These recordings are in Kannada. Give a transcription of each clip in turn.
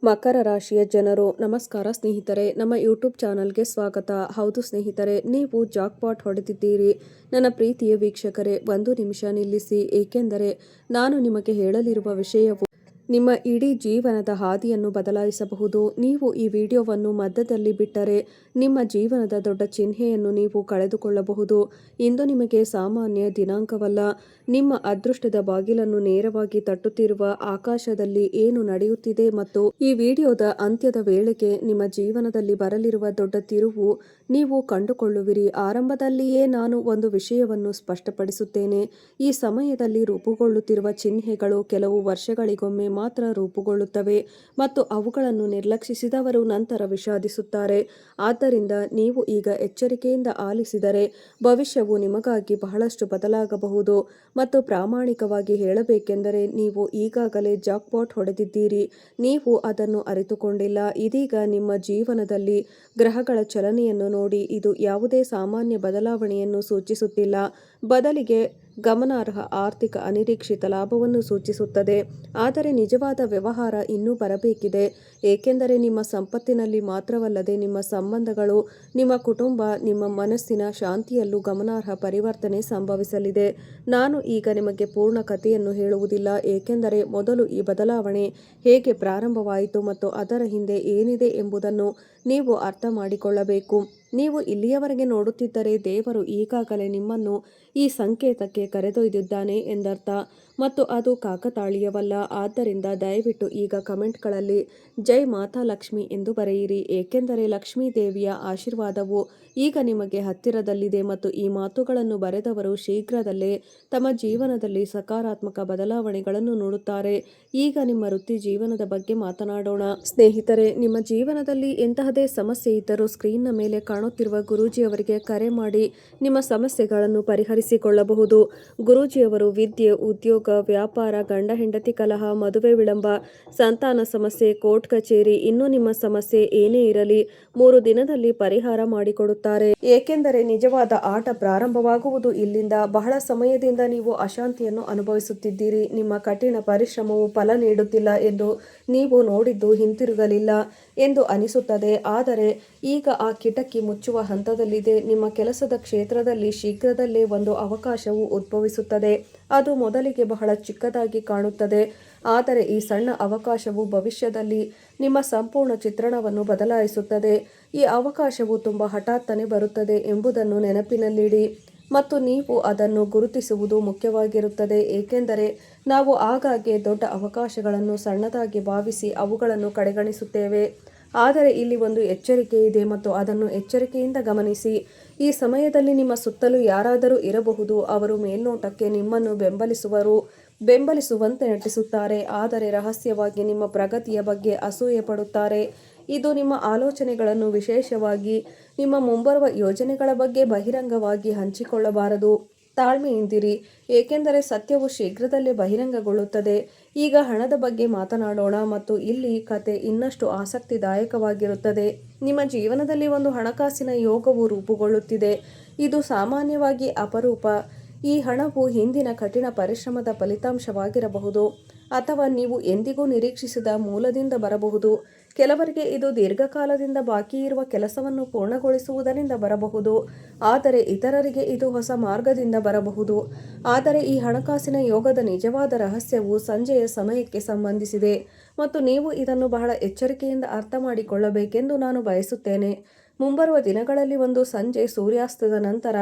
ಮಕರ ರಾಶಿಯ ಜನರು ನಮಸ್ಕಾರ ಸ್ನೇಹಿತರೆ, ನಮ್ಮ ಯೂಟ್ಯೂಬ್ ಚಾನಲ್ಗೆ ಸ್ವಾಗತ. ಹೌದು ಸ್ನೇಹಿತರೆ, ನೀವು ಜಾಕ್ಪಾಟ್ ಹೊಡೆದಿದ್ದೀರಿ. ನನ್ನ ಪ್ರೀತಿಯ ವೀಕ್ಷಕರೇ, ಒಂದು ನಿಮಿಷ ನಿಲ್ಲಿಸಿ, ಏಕೆಂದರೆ ನಾನು ನಿಮಗೆ ಹೇಳಲಿರುವ ವಿಷಯವು ನಿಮ್ಮ ಇಡೀ ಜೀವನದ ಹಾದಿಯನ್ನು ಬದಲಾಯಿಸಬಹುದು. ನೀವು ಈ ವಿಡಿಯೋವನ್ನು ಮಧ್ಯದಲ್ಲಿ ಬಿಟ್ಟರೆ ನಿಮ್ಮ ಜೀವನದ ದೊಡ್ಡ ಚಿಹ್ನೆಯನ್ನು ನೀವು ಕಳೆದುಕೊಳ್ಳಬಹುದು. ಇಂದು ನಿಮಗೆ ಸಾಮಾನ್ಯ ದಿನಾಂಕವಲ್ಲ, ನಿಮ್ಮ ಅದೃಷ್ಟದ ಬಾಗಿಲನ್ನು ನೇರವಾಗಿ ತಟ್ಟುತ್ತಿರುವ ಆಕಾಶದಲ್ಲಿ ಏನು ನಡೆಯುತ್ತಿದೆ ಮತ್ತು ಈ ವಿಡಿಯೋದ ಅಂತ್ಯದ ವೇಳೆಗೆ ನಿಮ್ಮ ಜೀವನದಲ್ಲಿ ಬರಲಿರುವ ದೊಡ್ಡ ತಿರುವು ನೀವು ಕಂಡುಕೊಳ್ಳುವಿರಿ. ಆರಂಭದಲ್ಲಿಯೇ ನಾನು ಒಂದು ವಿಷಯವನ್ನು ಸ್ಪಷ್ಟಪಡಿಸುತ್ತೇನೆ. ಈ ಸಮಯದಲ್ಲಿ ರೂಪುಗೊಳ್ಳುತ್ತಿರುವ ಚಿಹ್ನೆಗಳು ಕೆಲವು ವರ್ಷಗಳಿಗೊಮ್ಮೆ ಮಾತ್ರ ರೂಪುಗೊಳ್ಳುತ್ತವೆ ಮತ್ತು ಅವುಗಳನ್ನು ನಿರ್ಲಕ್ಷಿಸಿದವರು ನಂತರ ವಿಷಾದಿಸುತ್ತಾರೆ. ಆದ್ದರಿಂದ ನೀವು ಈಗ ಎಚ್ಚರಿಕೆಯಿಂದ ಆಲಿಸಿದರೆ ಭವಿಷ್ಯವು ನಿಮಗಾಗಿ ಬಹಳಷ್ಟು ಬದಲಾಗಬಹುದು. ಮತ್ತು ಪ್ರಾಮಾಣಿಕವಾಗಿ ಹೇಳಬೇಕೆಂದರೆ, ನೀವು ಈಗಾಗಲೇ ಜಾಕ್ಪಾಟ್ ಹೊಡೆದಿದ್ದೀರಿ. ನೀವು ಅದನ್ನು ಅರಿತುಕೊಂಡಿಲ್ಲ. ಇದೀಗ ನಿಮ್ಮ ಜೀವನದಲ್ಲಿ ಗ್ರಹಗಳ ಚಲನೆಯನ್ನು ನೋಡಿ, ಇದು ಯಾವುದೇ ಸಾಮಾನ್ಯ ಬದಲಾವಣೆಯನ್ನು ಸೂಚಿಸುತ್ತಿಲ್ಲ, ಬದಲಿಗೆ ಗಮನಾರ್ಹ ಆರ್ಥಿಕ ಅನಿರೀಕ್ಷಿತ ಲಾಭವನ್ನು ಸೂಚಿಸುತ್ತದೆ. ಆದರೆ ನಿಜವಾದ ವ್ಯವಹಾರ ಇನ್ನೂ ಬರಬೇಕಿದೆ, ಏಕೆಂದರೆ ನಿಮ್ಮ ಸಂಪತ್ತಿನಲ್ಲಿ ಮಾತ್ರವಲ್ಲದೆ ನಿಮ್ಮ ಸಂಬಂಧಗಳು, ನಿಮ್ಮ ಕುಟುಂಬ, ನಿಮ್ಮ ಮನಸ್ಸಿನ ಶಾಂತಿಯಲ್ಲೂ ಗಮನಾರ್ಹ ಪರಿವರ್ತನೆ ಸಂಭವಿಸಲಿದೆ. ನಾನು ಈಗ ನಿಮಗೆ ಪೂರ್ಣ ಕಥೆಯನ್ನು ಹೇಳುವುದಿಲ್ಲ, ಏಕೆಂದರೆ ಮೊದಲು ಈ ಬದಲಾವಣೆ ಹೇಗೆ ಪ್ರಾರಂಭವಾಯಿತು ಮತ್ತು ಅದರ ಹಿಂದೆ ಏನಿದೆ ಎಂಬುದನ್ನು ನೀವು ಅರ್ಥ ಮಾಡಿಕೊಳ್ಳಬೇಕು. ನೀವು ಇಲ್ಲಿಯವರೆಗೆ ನೋಡುತ್ತಿದ್ದರೆ, ದೇವರು ಈಗಾಗಲೇ ನಿಮ್ಮನ್ನು ಈ ಸಂಕೇತಕ್ಕೆ ಕರೆದೊಯ್ದಿದ್ದಾನೆ ಎಂದರ್ಥ, ಮತ್ತು ಅದು ಕಾಕತಾಳೀಯವಲ್ಲ. ಆದ್ದರಿಂದ ದಯವಿಟ್ಟು ಈಗ ಕಮೆಂಟ್ಗಳಲ್ಲಿ ಜೈ ಮಾತಾ ಲಕ್ಷ್ಮಿ ಎಂದು ಬರೆಯಿರಿ, ಏಕೆಂದರೆ ಲಕ್ಷ್ಮೀ ದೇವಿಯ ಆಶೀರ್ವಾದವು ಈಗ ನಿಮಗೆ ಹತ್ತಿರದಲ್ಲಿದೆ ಮತ್ತು ಈ ಮಾತುಗಳನ್ನು ಬರೆದವರು ಶೀಘ್ರದಲ್ಲೇ ತಮ್ಮ ಜೀವನದಲ್ಲಿ ಸಕಾರಾತ್ಮಕ ಬದಲಾವಣೆಗಳನ್ನು ನೋಡುತ್ತಾರೆ. ಈಗ ನಿಮ್ಮ ವೃತ್ತಿ ಜೀವನದ ಬಗ್ಗೆ ಮಾತನಾಡೋಣ. ಸ್ನೇಹಿತರೆ, ನಿಮ್ಮ ಜೀವನದಲ್ಲಿ ಎಂತಹದೇ ಸಮಸ್ಯೆ ಇದ್ದರೂ ಸ್ಕ್ರೀನ್ನ ಮೇಲೆ ಕಾಣುತ್ತಿರುವ ಗುರೂಜಿಯವರಿಗೆ ಕರೆ ಮಾಡಿ ನಿಮ್ಮ ಸಮಸ್ಯೆಗಳನ್ನು ಪರಿಹರಿಸಿಕೊಳ್ಳಬಹುದು. ಗುರೂಜಿಯವರು ವಿದ್ಯೆ, ಉದ್ಯೋಗ, ವ್ಯಾಪಾರ, ಗಂಡ ಹೆಂಡತಿ ಕಲಹ, ಮದುವೆ ವಿಳಂಬ, ಸಂತಾನ ಸಮಸ್ಯೆ, ಕೋರ್ಟ್ ಕಚೇರಿ, ಇನ್ನು ನಿಮ್ಮ ಸಮಸ್ಯೆ ಏನೇ ಇರಲಿ 3 ದಿನದಲ್ಲಿ ಪರಿಹಾರ ಮಾಡಿಕೊಡುತ್ತಾರೆ. ಏಕೆಂದರೆ ನಿಜವಾದ ಆಟ ಪ್ರಾರಂಭವಾಗುವುದು ಇಲ್ಲಿಂದ. ಬಹಳ ಸಮಯದಿಂದ ನೀವು ಅಶಾಂತಿಯನ್ನು ಅನುಭವಿಸುತ್ತಿದ್ದೀರಿ. ನಿಮ್ಮ ಕಠಿಣ ಪರಿಶ್ರಮವು ಫಲ ನೀಡುತ್ತಿಲ್ಲ ಎಂದು ನೀವು ನೋಡಿದ್ದು ಹಿಂತಿರುಗಲಿಲ್ಲ ಎಂದು ಅನಿಸುತ್ತದೆ. ಆದರೆ ಈಗ ಆ ಕಿಟಕಿ ಮುಚ್ಚುವ ಹಂತದಲ್ಲಿದೆ. ನಿಮ್ಮ ಕೆಲಸದ ಕ್ಷೇತ್ರದಲ್ಲಿ ಶೀಘ್ರದಲ್ಲೇ ಒಂದು ಅವಕಾಶವು ಉದ್ಭವಿಸುತ್ತದೆ. ಅದು ಮೊದಲಿಗೆ ಬಹಳ ಚಿಕ್ಕದಾಗಿ ಕಾಣುತ್ತದೆ, ಆದರೆ ಈ ಸಣ್ಣ ಅವಕಾಶವು ಭವಿಷ್ಯದಲ್ಲಿ ನಿಮ್ಮ ಸಂಪೂರ್ಣ ಚಿತ್ರಣವನ್ನು ಬದಲಾಯಿಸುತ್ತದೆ. ಈ ಅವಕಾಶವು ತುಂಬ ಹಠಾತ್ತನೆ ಬರುತ್ತದೆ ಎಂಬುದನ್ನು ನೆನಪಿನಲ್ಲಿಡಿ ಮತ್ತು ನೀವು ಅದನ್ನು ಗುರುತಿಸುವುದು ಮುಖ್ಯವಾಗಿರುತ್ತದೆ, ಏಕೆಂದರೆ ನಾವು ಆಗಾಗ್ಗೆ ದೊಡ್ಡ ಅವಕಾಶಗಳನ್ನು ಸಣ್ಣದಾಗಿ ಭಾವಿಸಿ ಅವುಗಳನ್ನು ಕಡೆಗಣಿಸುತ್ತೇವೆ. ಆದರೆ ಇಲ್ಲಿ ಒಂದು ಎಚ್ಚರಿಕೆ ಇದೆ ಮತ್ತು ಅದನ್ನು ಎಚ್ಚರಿಕೆಯಿಂದ ಗಮನಿಸಿ. ಈ ಸಮಯದಲ್ಲಿ ನಿಮ್ಮ ಸುತ್ತಲೂ ಯಾರಾದರೂ ಇರಬಹುದು. ಅವರು ಮೇಲ್ನೋಟಕ್ಕೆ ನಿಮ್ಮನ್ನು ಬೆಂಬಲಿಸುವಂತೆ ನಟಿಸುತ್ತಾರೆ, ಆದರೆ ರಹಸ್ಯವಾಗಿ ನಿಮ್ಮ ಪ್ರಗತಿಯ ಬಗ್ಗೆ ಅಸೂಯೆ ಪಡುತ್ತಾರೆ. ಇದು ನಿಮ್ಮ ಆಲೋಚನೆಗಳನ್ನು, ವಿಶೇಷವಾಗಿ ನಿಮ್ಮ ಮುಂಬರುವ ಯೋಜನೆಗಳ ಬಗ್ಗೆ ಬಹಿರಂಗವಾಗಿ ಹಂಚಿಕೊಳ್ಳಬಾರದು. ತಾಳ್ಮೆಯಿಂದಿರಿ, ಏಕೆಂದರೆ ಸತ್ಯವು ಶೀಘ್ರದಲ್ಲೇ ಬಹಿರಂಗಗೊಳ್ಳುತ್ತದೆ. ಈಗ ಹಣದ ಬಗ್ಗೆ ಮಾತನಾಡೋಣ ಮತ್ತು ಇಲ್ಲಿ ಕತೆ ಇನ್ನಷ್ಟು ಆಸಕ್ತಿದಾಯಕವಾಗಿರುತ್ತದೆ. ನಿಮ್ಮ ಜೀವನದಲ್ಲಿ ಒಂದು ಹಣಕಾಸಿನ ಯೋಗವು ರೂಪುಗೊಳ್ಳುತ್ತಿದೆ. ಇದು ಸಾಮಾನ್ಯವಾಗಿ ಅಪರೂಪ. ಈ ಹಣವು ಹಿಂದಿನ ಕಠಿಣ ಪರಿಶ್ರಮದ ಫಲಿತಾಂಶವಾಗಿರಬಹುದು ಅಥವಾ ನೀವು ಎಂದಿಗೂ ನಿರೀಕ್ಷಿಸದ ಮೂಲದಿಂದ ಬರಬಹುದು. ಕೆಲವರಿಗೆ ಇದು ದೀರ್ಘಕಾಲದಿಂದ ಬಾಕಿ ಇರುವ ಕೆಲಸವನ್ನು ಪೂರ್ಣಗೊಳಿಸುವುದರಿಂದ ಬರಬಹುದು, ಆದರೆ ಇತರರಿಗೆ ಇದು ಹೊಸ ಮಾರ್ಗದಿಂದ ಬರಬಹುದು. ಆದರೆ ಈ ಹಣಕಾಸಿನ ಯೋಗದ ನಿಜವಾದ ರಹಸ್ಯವು ಸಂಜೆಯ ಸಮಯಕ್ಕೆ ಸಂಬಂಧಿಸಿದೆ ಮತ್ತು ನೀವು ಇದನ್ನು ಬಹಳ ಎಚ್ಚರಿಕೆಯಿಂದ ಅರ್ಥ ಮಾಡಿಕೊಳ್ಳಬೇಕೆಂದು ನಾನು ಬಯಸುತ್ತೇನೆ. ಮುಂಬರುವ ದಿನಗಳಲ್ಲಿ ಒಂದು ಸಂಜೆ ಸೂರ್ಯಾಸ್ತದ ನಂತರ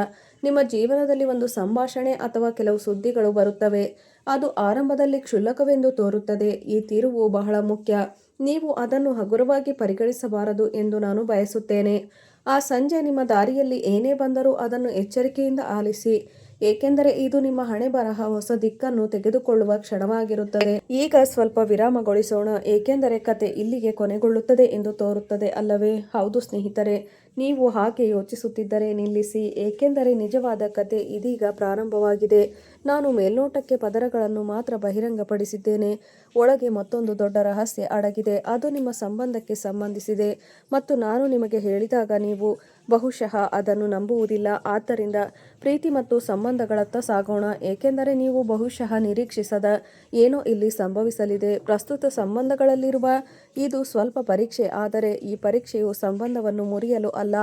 ನಿಮ್ಮ ಜೀವನದಲ್ಲಿ ಒಂದು ಸಂಭಾಷಣೆ ಅಥವಾ ಕೆಲವು ಸುದ್ದಿಗಳು ಬರುತ್ತವೆ. ಅದು ಆರಂಭದಲ್ಲಿ ಕ್ಷುಲ್ಲಕವೆಂದು ತೋರುತ್ತದೆ. ಈ ತಿರುವು ಬಹಳ ಮುಖ್ಯ. ನೀವು ಅದನ್ನು ಹಗುರವಾಗಿ ಪರಿಗಣಿಸಬಾರದು ಎಂದು ನಾನು ಬಯಸುತ್ತೇನೆ. ಆ ಸಂಜೆ ನಿಮ್ಮ ದಾರಿಯಲ್ಲಿ ಏನೇ ಬಂದರೂ ಅದನ್ನು ಎಚ್ಚರಿಕೆಯಿಂದ ಆಲಿಸಿ, ಏಕೆಂದರೆ ಇದು ನಿಮ್ಮ ಹಣೆಬರಹ ಹೊಸ ದಿಕ್ಕನ್ನು ತೆಗೆದುಕೊಳ್ಳುವ ಕ್ಷಣವಾಗಿರುತ್ತದೆ. ಈಗ ಸ್ವಲ್ಪ ವಿರಾಮಗೊಳಿಸೋಣ, ಏಕೆಂದರೆ ಕತೆ ಇಲ್ಲಿಗೆ ಕೊನೆಗೊಳ್ಳುತ್ತದೆ ಎಂದು ತೋರುತ್ತದೆ, ಅಲ್ಲವೇ? ಹೌದು ಸ್ನೇಹಿತರೆ, ನೀವು ಹಾಗೆ ಯೋಚಿಸುತ್ತಿದ್ದರೆ ನಿಲ್ಲಿಸಿ, ಏಕೆಂದರೆ ನಿಜವಾದ ಕತೆ ಇದೀಗ ಪ್ರಾರಂಭವಾಗಿದೆ. ನಾನು ಮೇಲ್ನೋಟಕ್ಕೆ ಪದರಗಳನ್ನು ಮಾತ್ರ ಬಹಿರಂಗಪಡಿಸಿದ್ದೇನೆ. ಒಳಗೆ ಮತ್ತೊಂದು ದೊಡ್ಡ ರಹಸ್ಯ ಅಡಗಿದೆ. ಅದು ನಿಮ್ಮ ಸಂಬಂಧಕ್ಕೆ ಸಂಬಂಧಿಸಿದೆ ಮತ್ತು ನಾನು ನಿಮಗೆ ಹೇಳಿದಾಗ ನೀವು ಬಹುಶಃ ಅದನ್ನು ನಂಬುವುದಿಲ್ಲ. ಆದ್ದರಿಂದ ಪ್ರೀತಿ ಮತ್ತು ಸಂಬಂಧಗಳತ್ತ ಸಾಗೋಣ, ಏಕೆಂದರೆ ನೀವು ಬಹುಶಃ ನಿರೀಕ್ಷಿಸದ ಏನೋ ಇಲ್ಲಿ ಸಂಭವಿಸಲಿದೆ. ಪ್ರಸ್ತುತ ಸಂಬಂಧಗಳಲ್ಲಿರುವ ಇದು ಸ್ವಲ್ಪ ಪರೀಕ್ಷೆ, ಆದರೆ ಈ ಪರೀಕ್ಷೆಯು ಸಂಬಂಧವನ್ನು ಮುರಿಯಲು ಅಲ್ಲ,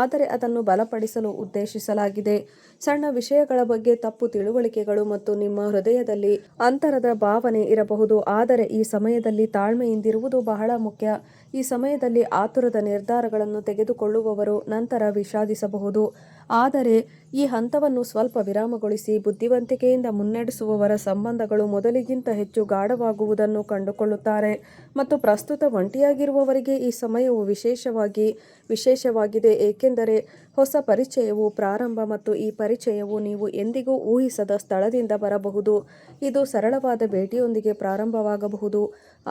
ಆದರೆ ಅದನ್ನು ಬಲಪಡಿಸಲು ಉದ್ದೇಶಿಸಲಾಗಿದೆ. ಸಣ್ಣ ವಿಷಯಗಳ ಬಗ್ಗೆ ತಪ್ಪು ತಿಳುವಳಿಕೆಗಳು ಮತ್ತು ನಿಮ್ಮ ಹೃದಯದಲ್ಲಿ ಅಂತರದ ಭಾವನೆ ಇರಬಹುದು, ಆದರೆ ಈ ಸಮಯದಲ್ಲಿ ತಾಳ್ಮೆಯಿಂದಿರುವುದು ಬಹಳ ಮುಖ್ಯ. ಈ ಸಮಯದಲ್ಲಿ ಆತುರದ ನಿರ್ಧಾರಗಳನ್ನು ತೆಗೆದುಕೊಳ್ಳುವವರು ನಂತರ ವಿಷಾದಿಸಬಹುದು, ಆದರೆ ಈ ಹಂತವನ್ನು ಸ್ವಲ್ಪ ವಿರಾಮಗೊಳಿಸಿ ಬುದ್ಧಿವಂತಿಕೆಯಿಂದ ಮುನ್ನಡೆಸುವವರ ಸಂಬಂಧಗಳು ಮೊದಲಿಗಿಂತ ಹೆಚ್ಚು ಗಾಢವಾಗುವುದನ್ನು ಕಂಡುಕೊಳ್ಳುತ್ತಾರೆ. ಮತ್ತು ಪ್ರಸ್ತುತ ಒಂಟಿಯಾಗಿರುವವರಿಗೆ ಈ ಸಮಯವು ವಿಶೇಷವಾಗಿದೆ, ಏಕೆಂದರೆ ಹೊಸ ಪರಿಚಯವು ಪ್ರಾರಂಭ ಮತ್ತು ಈ ಪರಿಚಯವು ನೀವು ಎಂದಿಗೂ ಊಹಿಸದ ಸ್ಥಳದಿಂದ ಬರಬಹುದು. ಇದು ಸರಳವಾದ ಭೇಟಿಯೊಂದಿಗೆ ಪ್ರಾರಂಭವಾಗಬಹುದು,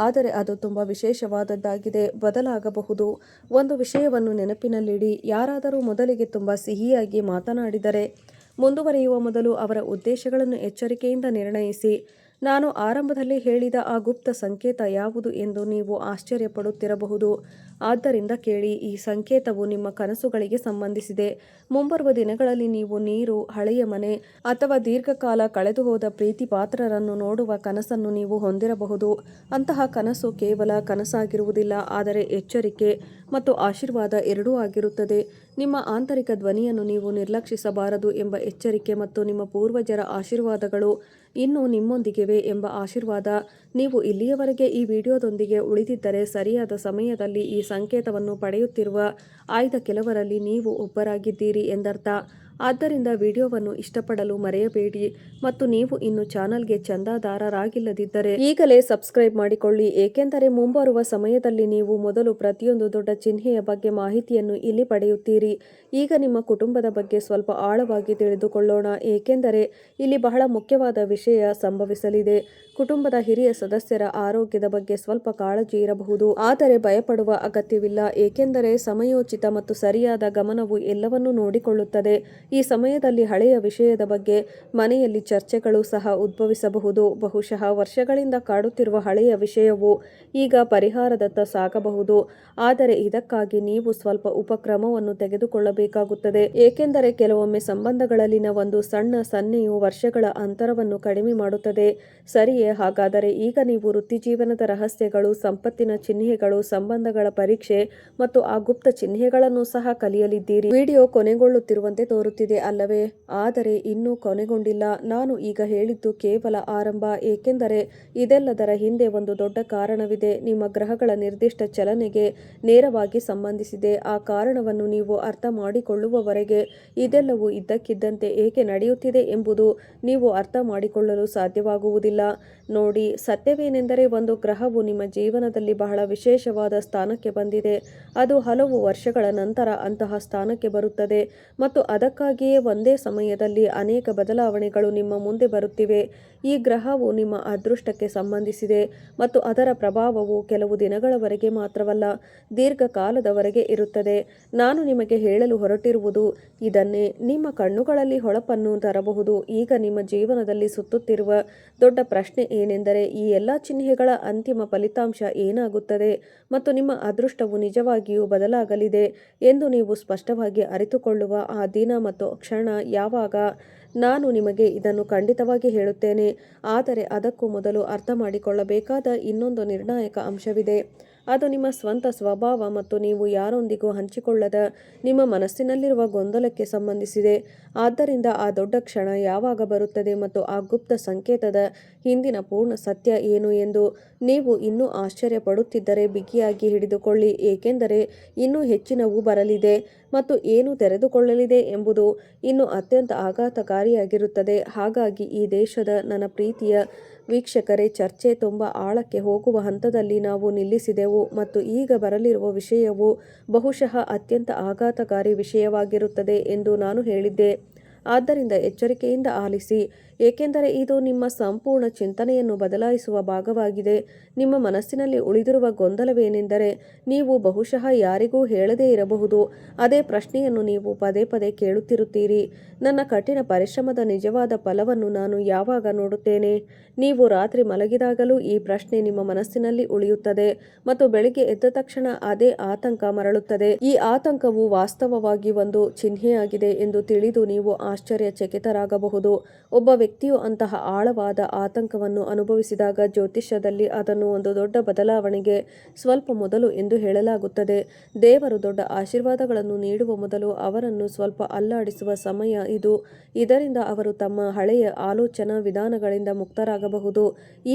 ಆದರೆ ಅದು ತುಂಬ ವಿಶೇಷವಾದದ್ದಾಗಿದೆ, ಬದಲಾಗಬಹುದು. ಒಂದು ವಿಷಯವನ್ನು ನೆನಪಿನಲ್ಲಿಡಿ, ಯಾರಾದರೂ ಮೊದಲಿಗೆ ತುಂಬ ಸಿಹಿಯಾಗಿ ಮಾತನಾಡಿದರೆ, ಮುಂದುವರಿಯುವ ಮೊದಲು ಅವರ ಉದ್ದೇಶಗಳನ್ನು ಎಚ್ಚರಿಕೆಯಿಂದ ನಿರ್ಣಯಿಸಿ. ನಾನು ಆರಂಭದಲ್ಲಿ ಹೇಳಿದ ಆ ಗುಪ್ತ ಸಂಕೇತ ಯಾವುದು ಎಂದು ನೀವು ಆಶ್ಚರ್ಯಪಡುತ್ತಿರಬಹುದು. ಆದ್ದರಿಂದ ಕೇಳಿ, ಈ ಸಂಕೇತವು ನಿಮ್ಮ ಕನಸುಗಳಿಗೆ ಸಂಬಂಧಿಸಿದೆ. ಮುಂಬರುವ ದಿನಗಳಲ್ಲಿ ನೀವು ನೀರು, ಹಳೆಯ ಮನೆ ಅಥವಾ ದೀರ್ಘಕಾಲ ಕಳೆದುಹೋದ ಪ್ರೀತಿಪಾತ್ರರನ್ನು ನೋಡುವ ಕನಸನ್ನು ನೀವು ಹೊಂದಿರಬಹುದು. ಅಂತಹ ಕನಸು ಕೇವಲ ಕನಸಾಗಿರುವುದಿಲ್ಲ, ಆದರೆ ಎಚ್ಚರಿಕೆ ಮತ್ತು ಆಶೀರ್ವಾದ ಎರಡೂ ಆಗಿರುತ್ತದೆ. ನಿಮ್ಮ ಆಂತರಿಕ ಧ್ವನಿಯನ್ನು ನೀವು ನಿರ್ಲಕ್ಷಿಸಬಾರದು ಎಂಬ ಎಚ್ಚರಿಕೆ ಮತ್ತು ನಿಮ್ಮ ಪೂರ್ವಜರ ಆಶೀರ್ವಾದಗಳು ಇನ್ನೂ ನಿಮ್ಮೊಂದಿಗಿವೆ ಎಂಬ ಆಶೀರ್ವಾದ. ನೀವು ಇಲ್ಲಿಯವರೆಗೆ ಈ ವಿಡಿಯೋದೊಂದಿಗೆ ಉಳಿದಿದ್ದರೆ ಸರಿಯಾದ ಸಮಯದಲ್ಲಿ ಈ ಸಂಕೇತವನ್ನು ಪಡೆಯುತ್ತಿರುವ ಆಯ್ದ ಕೆಲವರಲ್ಲಿ ನೀವು ಒಬ್ಬರಾಗಿದ್ದೀರಿ ಎಂದರ್ಥ. ಆದ್ದರಿಂದ ವಿಡಿಯೋವನ್ನು ಇಷ್ಟಪಡಲು ಮರೆಯಬೇಡಿ ಮತ್ತು ನೀವು ಇನ್ನು ಚಾನಲ್ಗೆ ಚಂದಾದಾರರಾಗಿಲ್ಲದಿದ್ದರೆ ಈಗಲೇ ಸಬ್ಸ್ಕ್ರೈಬ್ ಮಾಡಿಕೊಳ್ಳಿ, ಏಕೆಂದರೆ ಮುಂಬರುವ ಸಮಯದಲ್ಲಿ ನೀವು ಮೊದಲು ಪ್ರತಿಯೊಂದು ದೊಡ್ಡ ಚಿಹ್ನೆಯ ಬಗ್ಗೆ ಮಾಹಿತಿಯನ್ನು ಇಲ್ಲಿ ಪಡೆಯುತ್ತೀರಿ. ಈಗ ನಿಮ್ಮ ಕುಟುಂಬದ ಬಗ್ಗೆ ಸ್ವಲ್ಪ ಆಳವಾಗಿ ತಿಳಿದುಕೊಳ್ಳೋಣ, ಏಕೆಂದರೆ ಇಲ್ಲಿ ಬಹಳ ಮುಖ್ಯವಾದ ವಿಷಯ ಸಂಭವಿಸಲಿದೆ. ಕುಟುಂಬದ ಹಿರಿಯ ಸದಸ್ಯರ ಆರೋಗ್ಯದ ಬಗ್ಗೆ ಸ್ವಲ್ಪ ಕಾಳಜಿ ಇರಬಹುದು, ಆದರೆ ಭಯಪಡುವ ಅಗತ್ಯವಿಲ್ಲ, ಏಕೆಂದರೆ ಸಮಯೋಚಿತ ಮತ್ತು ಸರಿಯಾದ ಗಮನವು ಎಲ್ಲವನ್ನೂ ನೋಡಿಕೊಳ್ಳುತ್ತದೆ. ಈ ಸಮಯದಲ್ಲಿ ಹಳೆಯ ವಿಷಯದ ಬಗ್ಗೆ ಮನೆಯಲ್ಲಿ ಚರ್ಚೆಗಳು ಸಹ ಉದ್ಭವಿಸಬಹುದು. ಬಹುಶಃ ವರ್ಷಗಳಿಂದ ಕಾಡುತ್ತಿರುವ ಹಳೆಯ ವಿಷಯವು ಈಗ ಪರಿಹಾರದತ್ತ ಸಾಗಬಹುದು, ಆದರೆ ಇದಕ್ಕಾಗಿ ನೀವು ಸ್ವಲ್ಪ ಉಪಕ್ರಮವನ್ನು ತೆಗೆದುಕೊಳ್ಳಬೇಕಾಗುತ್ತದೆ, ಏಕೆಂದರೆ ಕೆಲವೊಮ್ಮೆ ಸಂಬಂಧಗಳಲ್ಲಿನ ಒಂದು ಸಣ್ಣ ಸನ್ನೆಯು ವರ್ಷಗಳ ಅಂತರವನ್ನು ಕಡಿಮೆ ಮಾಡುತ್ತದೆ. ಸರಿಯೇ? ಹಾಗಾದರೆ ಈಗ ನೀವು ವೃತ್ತಿಜೀವನದ ರಹಸ್ಯಗಳು, ಸಂಪತ್ತಿನ ಚಿಹ್ನೆಗಳು, ಸಂಬಂಧಗಳ ಪರೀಕ್ಷೆ ಮತ್ತು ಆ ಗುಪ್ತ ಚಿಹ್ನೆಗಳನ್ನು ಸಹ ಕಲಿಯಲಿದ್ದೀರಿ. ವಿಡಿಯೋ ಕೊನೆಗೊಳ್ಳುತ್ತಿರುವಂತೆ ತೋರುತ್ತಿದೆ ಅಲ್ಲವೇ? ಆದರೆ ಇನ್ನೂ ಕೊನೆಗೊಂಡಿಲ್ಲ. ನಾನು ಈಗ ಹೇಳಿದ್ದು ಕೇವಲ ಆರಂಭ, ಏಕೆಂದರೆ ಇದೆಲ್ಲದರ ಹಿಂದೆ ಒಂದು ದೊಡ್ಡ ಕಾರಣವಿದೆ. ನಿಮ್ಮ ಗ್ರಹಗಳ ನಿರ್ದಿಷ್ಟ ಚಲನೆಗೆ ನೇರವಾಗಿ ಸಂಬಂಧಿಸಿದೆ. ಆ ಕಾರಣವನ್ನು ನೀವು ಅರ್ಥ ಮಾಡಿಕೊಳ್ಳುವವರೆಗೆ ಇದೆಲ್ಲವೂ ಇದ್ದಕ್ಕಿದ್ದಂತೆ ಏಕೆ ನಡೆಯುತ್ತಿದೆ ಎಂಬುದು ನೀವು ಅರ್ಥ ಮಾಡಿಕೊಳ್ಳಲು ಸಾಧ್ಯವಾಗುವುದಿಲ್ಲ. ನೋಡಿ, ಸತ್ಯವೇನೆಂದರೆ ಒಂದು ಗ್ರಹವು ನಿಮ್ಮ ಜೀವನದಲ್ಲಿ ಬಹಳ ವಿಶೇಷವಾದ ಸ್ಥಾನಕ್ಕೆ ಬಂದಿದೆ. ಅದು ಹಲವು ವರ್ಷಗಳ ನಂತರ ಅಂತಹ ಸ್ಥಾನಕ್ಕೆ ಬರುತ್ತದೆ ಮತ್ತು ಅದಕ್ಕಾಗಿಯೇ ಒಂದೇ ಸಮಯದಲ್ಲಿ ಅನೇಕ ಬದಲಾವಣೆಗಳು ನಿಮ್ಮ ಮುಂದೆ ಬರುತ್ತಿವೆ. ಈ ಗ್ರಹವು ನಿಮ್ಮ ಅದೃಷ್ಟಕ್ಕೆ ಸಂಬಂಧಿಸಿದೆ ಮತ್ತು ಅದರ ಪ್ರಭಾವವು ಕೆಲವು ದಿನಗಳವರೆಗೆ ಮಾತ್ರವಲ್ಲ, ದೀರ್ಘಕಾಲದವರೆಗೆ ಇರುತ್ತದೆ. ನಾನು ನಿಮಗೆ ಹೇಳಲು ಹೊರಟಿರುವುದು ಇದನ್ನೇ. ನಿಮ್ಮ ಕಣ್ಣುಗಳಲ್ಲಿ ಹೊಳಪನ್ನು ತರಬಹುದು. ಈಗ ನಿಮ್ಮ ಜೀವನದಲ್ಲಿ ಸುತ್ತುತ್ತಿರುವ ದೊಡ್ಡ ಪ್ರಶ್ನೆ ಏನೆಂದರೆ, ಈ ಎಲ್ಲ ಚಿಹ್ನೆಗಳ ಅಂತಿಮ ಫಲಿತಾಂಶ ಏನಾಗುತ್ತದೆ ಮತ್ತು ನಿಮ್ಮ ಅದೃಷ್ಟವು ನಿಜವಾಗಿಯೂ ಬದಲಾಗಲಿದೆ ಎಂದು ನೀವು ಸ್ಪಷ್ಟವಾಗಿ ಅರಿತುಕೊಳ್ಳುವ ಆ ದಿನ ಮತ್ತು ಕ್ಷಣ ಯಾವಾಗ? ನಾನು ನಿಮಗೆ ಇದನ್ನು ಖಂಡಿತವಾಗಿ ಹೇಳುತ್ತೇನೆ, ಆದರೆ ಅದಕ್ಕೂ ಮೊದಲು ಅರ್ಥ ಮಾಡಿಕೊಳ್ಳಬೇಕಾದ ಇನ್ನೊಂದು ನಿರ್ಣಾಯಕ ಅಂಶವಿದೆ. ಅದು ನಿಮ್ಮ ಸ್ವಂತ ಸ್ವಭಾವ ಮತ್ತು ನೀವು ಯಾರೊಂದಿಗೂ ಹಂಚಿಕೊಳ್ಳದ ನಿಮ್ಮ ಮನಸ್ಸಿನಲ್ಲಿರುವ ಗೊಂದಲಕ್ಕೆ ಸಂಬಂಧಿಸಿದೆ. ಆದ್ದರಿಂದ ಆ ದೊಡ್ಡ ಕ್ಷಣ ಯಾವಾಗ ಬರುತ್ತದೆ ಮತ್ತು ಆ ಗುಪ್ತ ಸಂಕೇತದ ಹಿಂದಿನ ಪೂರ್ಣ ಸತ್ಯ ಏನು ಎಂದು ನೀವು ಇನ್ನೂ ಆಶ್ಚರ್ಯಪಡುತ್ತಿದ್ದರೆ ಬಿಗಿಯಾಗಿ ಹಿಡಿದುಕೊಳ್ಳಿ, ಏಕೆಂದರೆ ಇನ್ನೂ ಹೆಚ್ಚಿನವು ಬರಲಿದೆ ಮತ್ತು ಏನು ತೆರೆದುಕೊಳ್ಳಲಿದೆ ಎಂಬುದು ಇನ್ನೂ ಅತ್ಯಂತ ಆಘಾತಕಾರಿಯಾಗಿರುತ್ತದೆ. ಹಾಗಾಗಿ ಈ ದೇಶದ ನನ್ನ ಪ್ರೀತಿಯ ವೀಕ್ಷಕರೇ, ಚರ್ಚೆ ತುಂಬ ಆಳಕ್ಕೆ ಹೋಗುವ ಹಂತದಲ್ಲಿ ನಾವು ನಿಲ್ಲಿಸಿದೆವು ಮತ್ತು ಈಗ ಬರಲಿರುವ ವಿಷಯವು ಬಹುಶಃ ಅತ್ಯಂತ ಆಘಾತಕಾರಿ ವಿಷಯವಾಗಿರುತ್ತದೆ ಎಂದು ನಾನು ಹೇಳಿದ್ದೆ. ಆದ್ದರಿಂದ ಎಚ್ಚರಿಕೆಯಿಂದ ಆಲಿಸಿ. ಏಕೆಂದರೆ ಇದು ನಿಮ್ಮ ಸಂಪೂರ್ಣ ಚಿಂತನೆಯನ್ನು ಬದಲಾಯಿಸುವ ಭಾಗವಾಗಿದೆ. ನಿಮ್ಮ ಮನಸ್ಸಿನಲ್ಲಿ ಉಳಿದಿರುವ ಗೊಂದಲವೇನೆಂದರೆ, ನೀವು ಬಹುಶಃ ಯಾರಿಗೂ ಹೇಳದೇ ಇರಬಹುದು. ಅದೇ ಪ್ರಶ್ನೆಯನ್ನು ನೀವು ಪದೇ ಪದೇ ಕೇಳುತ್ತಿರುತ್ತೀರಿ. ನನ್ನ ಕಠಿಣ ಪರಿಶ್ರಮದ ನಿಜವಾದ ಫಲವನ್ನು ನಾನು ಯಾವಾಗ ನೋಡುತ್ತೇನೆ? ನೀವು ರಾತ್ರಿ ಮಲಗಿದಾಗಲೂ ಈ ಪ್ರಶ್ನೆ ನಿಮ್ಮ ಮನಸ್ಸಿನಲ್ಲಿ ಉಳಿಯುತ್ತದೆ ಮತ್ತು ಬೆಳಿಗ್ಗೆ ಎದ್ದ ತಕ್ಷಣ ಅದೇ ಆತಂಕ ಮರಳುತ್ತದೆ. ಈ ಆತಂಕವು ವಾಸ್ತವವಾಗಿ ಒಂದು ಚಿಹ್ನೆಯಾಗಿದೆ ಎಂದು ತಿಳಿದು ನೀವು ಆಶ್ಚರ್ಯಚಕಿತರಾಗಬಹುದು. ಒಬ್ಬ ವ್ಯಕ್ತಿಯು ಅಂತಹ ಆಳವಾದ ಆತಂಕವನ್ನು ಅನುಭವಿಸಿದಾಗ ಜ್ಯೋತಿಷ್ಯದಲ್ಲಿ ಅದನ್ನು ಒಂದು ದೊಡ್ಡ ಬದಲಾವಣೆಗೆ ಸ್ವಲ್ಪ ಮೊದಲು ಎಂದು ಹೇಳಲಾಗುತ್ತದೆ. ದೇವರು ದೊಡ್ಡ ಆಶೀರ್ವಾದಗಳನ್ನು ನೀಡುವ ಮೊದಲು ಅವರನ್ನು ಸ್ವಲ್ಪ ಅಲ್ಲಾಡಿಸುವ ಸಮಯ ಇದು. ಇದರಿಂದ ಅವರು ತಮ್ಮ ಹಳೆಯ ಆಲೋಚನಾ ವಿಧಾನಗಳಿಂದ ಮುಕ್ತರಾಗಬಹುದು.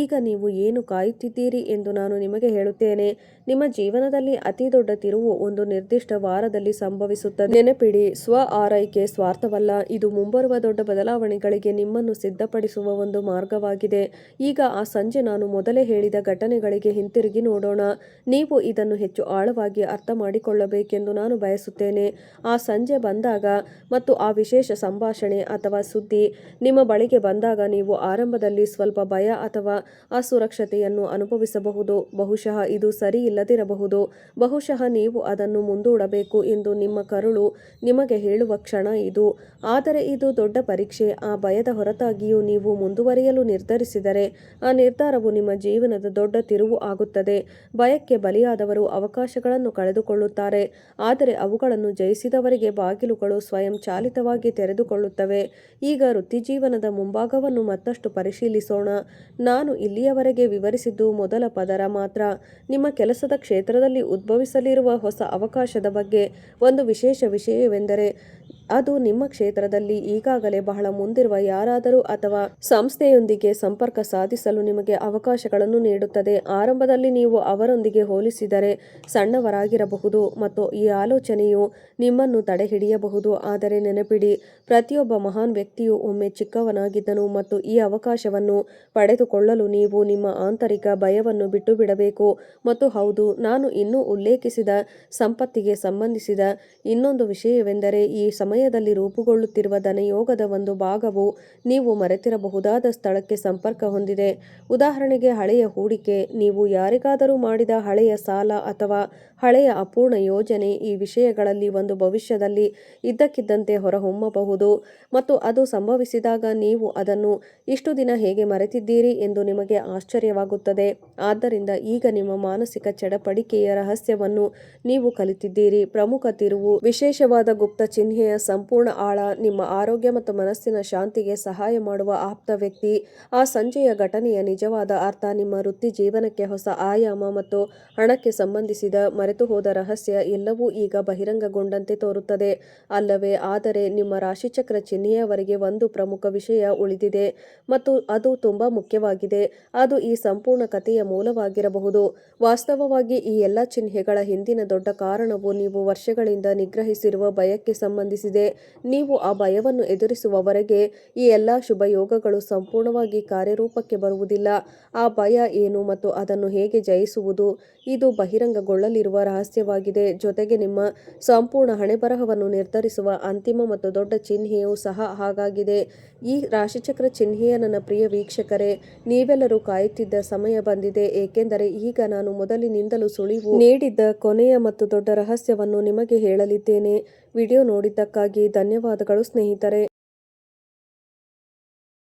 ಈಗ ನೀವು ಏನು ಕಾಯುತ್ತಿದ್ದೀರಿ ಎಂದು ನಾನು ನಿಮಗೆ ಹೇಳುತ್ತೇನೆ. ನಿಮ್ಮ ಜೀವನದಲ್ಲಿ ಅತಿ ದೊಡ್ಡ ತಿರುವು ಒಂದು ನಿರ್ದಿಷ್ಟ ವಾರದಲ್ಲಿ ಸಂಭವಿಸುತ್ತದೆ. ನೆನಪಿಡಿ, ಸ್ವ ಆರೈಕೆ ಸ್ವಾರ್ಥವಲ್ಲ, ಇದು ಮುಂಬರುವ ದೊಡ್ಡ ಬದಲಾವಣೆಗಳಿಗೆ ನಿಮ್ಮನ್ನು ಸಿದ್ಧಪಡಿಸುವ ಒಂದು ಮಾರ್ಗವಾಗಿದೆ. ಈಗ ಆ ಸಂಜೆ ನಾನು ಮೊದಲೇ ಹೇಳಿದ ಘಟನೆಗಳಿಗೆ ಹಿಂತಿರುಗಿ ನೋಡೋಣ. ನೀವು ಇದನ್ನು ಹೆಚ್ಚು ಆಳವಾಗಿ ಅರ್ಥ ಮಾಡಿಕೊಳ್ಳಬೇಕೆಂದು ನಾನು ಬಯಸುತ್ತೇನೆ. ಆ ಸಂಜೆ ಬಂದಾಗ ಮತ್ತು ಆ ವಿಶೇಷ ಸಂಭಾಷಣೆ ಅಥವಾ ಸುದ್ದಿ ನಿಮ್ಮ ಬಳಿಗೆ ಬಂದಾಗ ನೀವು ಆರಂಭದಲ್ಲಿ ಸ್ವಲ್ಪ ಭಯ ಅಥವಾ ಅಸುರಕ್ಷತೆಯನ್ನು ಅನುಭವಿಸಬಹುದು. ಬಹುಶಃ ಇದು ಸರಿ ಇಲ್ಲದಿರಬಹುದು. ಬಹುಶಃ ನೀವು ಅದನ್ನು ಮುಂದೂಡಬೇಕು ಎಂದು ನಿಮ್ಮ ಕರುಳು ನಿಮಗೆ ಹೇಳುವ ಕ್ಷಣ ಇದು. ಆದರೆ ಇದು ದೊಡ್ಡ ಪರೀಕ್ಷೆ. ಆ ಭಯದ ಹೊರತಾಗಿಯೂ ನೀವು ಮುಂದುವರಿಯಲು ನಿರ್ಧರಿಸಿದರೆ ಆ ನಿರ್ಧಾರವು ನಿಮ್ಮ ಜೀವನದ ದೊಡ್ಡ ತಿರುವು ಆಗುತ್ತದೆ. ಭಯಕ್ಕೆ ಬಲಿಯಾದವರು ಅವಕಾಶಗಳನ್ನು ಕಳೆದುಕೊಳ್ಳುತ್ತಾರೆ, ಆದರೆ ಅವುಗಳನ್ನು ಜಯಿಸಿದವರಿಗೆ ಬಾಗಿಲುಗಳು ಸ್ವಯಂಚಾಲಿತವಾಗಿ ತೆರೆದುಕೊಳ್ಳುತ್ತವೆ. ಈಗ ವೃತ್ತಿಜೀವನದ ಮುಂಭಾಗವನ್ನು ಮತ್ತಷ್ಟು ಪರಿಶೀಲಿಸೋಣ. ನಾನು ಇಲ್ಲಿಯವರೆಗೆ ವಿವರಿಸಿದ್ದು ಮೊದಲ ಪದರ ಮಾತ್ರ. ನಿಮ್ಮ ಕೆಲಸದ ಕ್ಷೇತ್ರದಲ್ಲಿ ಉದ್ಭವಿಸಲಿರುವ ಹೊಸ ಅವಕಾಶದ ಬಗ್ಗೆ ಒಂದು ವಿಶೇಷ ವಿಷಯವೆಂದರೆ, ಅದು ನಿಮ್ಮ ಕ್ಷೇತ್ರದಲ್ಲಿ ಈಗಾಗಲೇ ಬಹಳ ಮುಂದಿರುವ ಯಾರಾದರೂ ಅಥವಾ ಸಂಸ್ಥೆಯೊಂದಿಗೆ ಸಂಪರ್ಕ ಸಾಧಿಸಲು ನಿಮಗೆ ಅವಕಾಶಗಳನ್ನು ನೀಡುತ್ತದೆ. ಆರಂಭದಲ್ಲಿ ನೀವು ಅವರೊಂದಿಗೆ ಹೋಲಿಸಿದರೆ ಸಣ್ಣವರಾಗಿರಬಹುದು ಮತ್ತು ಈ ಆಲೋಚನೆಯು ನಿಮ್ಮನ್ನು ತಡೆಹಿಡಿಯಬಹುದು. ಆದರೆ ನೆನಪಿಡಿ, ಪ್ರತಿಯೊಬ್ಬ ಮಹಾನ್ ವ್ಯಕ್ತಿಯು ಒಮ್ಮೆ ಚಿಕ್ಕವನಾಗಿದ್ದನು ಮತ್ತು ಈ ಅವಕಾಶವನ್ನು ಪಡೆದುಕೊಳ್ಳಲು ನೀವು ನಿಮ್ಮ ಆಂತರಿಕ ಭಯವನ್ನು ಬಿಟ್ಟುಬಿಡಬೇಕು. ಮತ್ತು ಹೌದು, ನಾನು ಇನ್ನೂ ಉಲ್ಲೇಖಿಸಿದ ಸಂಪತ್ತಿಗೆ ಸಂಬಂಧಿಸಿದ ಇನ್ನೊಂದು ವಿಷಯವೆಂದರೆ, ಈ ಸಮಯದಲ್ಲಿ ರೂಪುಗೊಳ್ಳುತ್ತಿರುವ ಧನಯೋಗದ ಒಂದು ಭಾಗವು ನೀವು ಮರೆತಿರಬಹುದಾದ ಸ್ಥಳಕ್ಕೆ ಸಂಪರ್ಕ ಹೊಂದಿದೆ. ಉದಾಹರಣೆಗೆ, ಹಳೆಯ ಹೂಡಿಕೆ, ನೀವು ಯಾರಿಗಾದರೂ ಮಾಡಿದ ಹಳೆಯ ಸಾಲ ಅಥವಾ ಹಳೆಯ ಅಪೂರ್ಣ ಯೋಜನೆ. ಈ ವಿಷಯಗಳಲ್ಲಿ ಒಂದು ಭವಿಷ್ಯದಲ್ಲಿ ಇದ್ದಕ್ಕಿದ್ದಂತೆ ಹೊರಹೊಮ್ಮಬಹುದು ಮತ್ತು ಅದು ಸಂಭವಿಸಿದಾಗ ನೀವು ಅದನ್ನು ಇಷ್ಟು ದಿನ ಹೇಗೆ ಮರೆತಿದ್ದೀರಿ ಎಂದು ನಿಮಗೆ ಆಶ್ಚರ್ಯವಾಗುತ್ತದೆ. ಆದ್ದರಿಂದ ಈಗ ನಿಮ್ಮ ಮಾನಸಿಕ ಚಡಪಡಿಕೆಯ ರಹಸ್ಯವನ್ನು ನೀವು ಕಲಿತಿದ್ದೀರಿ. ಪ್ರಮುಖ ತಿರುವು, ವಿಶೇಷವಾದ ಗುಪ್ತ ಚಿಹ್ನೆಯ ಸಂಪೂರ್ಣ ಆಳ, ನಿಮ್ಮ ಆರೋಗ್ಯ ಮತ್ತು ಮನಸ್ಸಿನ ಶಾಂತಿಗೆ ಸಹಾಯ ಮಾಡುವ ಆಪ್ತ ವ್ಯಕ್ತಿ. ಆ ಸಂಜೆಯ ಘಟನೆಯ ನಿಜವಾದ ಅರ್ಥ ನಿಮ್ಮ ವೃತ್ತಿ ಜೀವನಕ್ಕೆ ಹೊಸ ಆಯಾಮ ಮತ್ತು ಹಣಕ್ಕೆ ಸಂಬಂಧಿಸಿದ ಮರೆತುಹೋದ ರಹಸ್ಯ ಎಲ್ಲವೂ ಈಗ ಬಹಿರಂಗಗೊಂಡಂತೆ ತೋರುತ್ತದೆ, ಅಲ್ಲವೇ? ಆದರೆ ನಿಮ್ಮ ರಾಶಿಚಕ್ರ ಚಿಹ್ನೆಯವರೆಗೆ ಒಂದು ಪ್ರಮುಖ ವಿಷಯ ಉಳಿದಿದೆ ಮತ್ತು ಅದು ತುಂಬಾ ಮುಖ್ಯವಾಗಿದೆ. ಅದು ಈ ಸಂಪೂರ್ಣ ಕಥೆಯ ಮೂಲವಾಗಿರಬಹುದು. ವಾಸ್ತವವಾಗಿ ಈ ಎಲ್ಲ ಚಿಹ್ನೆಗಳ ಹಿಂದಿನ ದೊಡ್ಡ ಕಾರಣವು ನೀವು ವರ್ಷಗಳಿಂದ ನಿಗ್ರಹಿಸಿರುವ ಭಯಕ್ಕೆ ಸಂಬಂಧಿಸಿದೆ. ನೀವು ಆ ಭಯವನ್ನು ಎದುರಿಸುವವರೆಗೆ ಈ ಎಲ್ಲ ಶುಭ ಯೋಗಗಳು ಸಂಪೂರ್ಣವಾಗಿ ಕಾರ್ಯರೂಪಕ್ಕೆ ಬರುವುದಿಲ್ಲ. ಆ ಭಯ ಏನು ಮತ್ತು ಅದನ್ನು ಹೇಗೆ ಜಯಿಸುವುದು, ಇದು ಬಹಿರಂಗಗೊಳ್ಳಲಿರುವ ರಹಸ್ಯವಾಗಿದೆ. ಜೊತೆಗೆ ನಿಮ್ಮ ಸಂಪೂರ್ಣ ಹಣೆಬರಹವನ್ನು ನಿರ್ಧರಿಸುವ ಅಂತಿಮ ಮತ್ತು ದೊಡ್ಡ ಚಿಹ್ನೆಯೂ ಸಹ ಹಾಗಾಗಿದೆ. ಈ ರಾಶಿಚಕ್ರ ಚಿಹ್ನೆಯ ನನ್ನ ಪ್ರಿಯ ವೀಕ್ಷಕರೇ, ನೀವೆಲ್ಲರೂ ಕಾಯುತ್ತಿದ್ದ ಸಮಯ ಬಂದಿದೆ, ಏಕೆಂದರೆ ಈಗ ನಾನು ಮೊದಲಿನಿಂದಲೂ ಸುಳಿವು ನೀಡಿದ್ದ ಕೊನೆಯ ಮತ್ತು ದೊಡ್ಡ ರಹಸ್ಯವನ್ನು ನಿಮಗೆ ಹೇಳಲಿದ್ದೇನೆ. ವಿಡಿಯೋ ನೋಡಿದ್ದಕ್ಕಾಗಿ ಧನ್ಯವಾದಗಳು ಸ್ನೇಹಿತರೆ.